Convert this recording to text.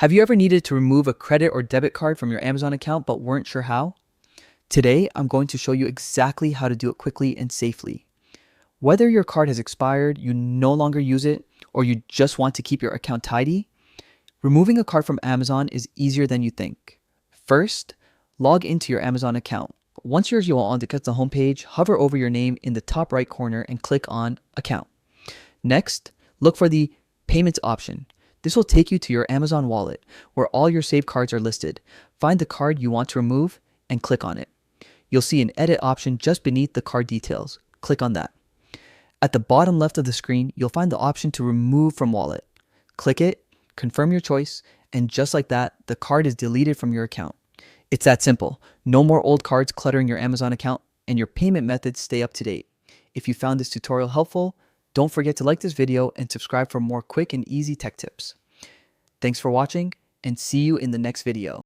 Have you ever needed to remove a credit or debit card from your Amazon account but weren't sure how? Today, I'm going to show you exactly how to do it quickly and safely. Whether your card has expired, you no longer use it, or you just want to keep your account tidy, removing a card from Amazon is easier than you think. First, log into your Amazon account. Once you are on the homepage, hover over your name in the top right corner and click on Account. Next, look for the Payments option. This will take you to your Amazon wallet, where all your saved cards are listed. Find the card you want to remove and click on it. You'll see an Edit option just beneath the card details. Click on that. At the bottom left of the screen, you'll find the option to remove from wallet. Click it, confirm your choice, and just like that, the card is deleted from your account. It's that simple. No more old cards cluttering your Amazon account, and your payment methods stay up to date. If you found this tutorial helpful, don't forget to like this video and subscribe for more quick and easy tech tips. Thanks for watching, and see you in the next video.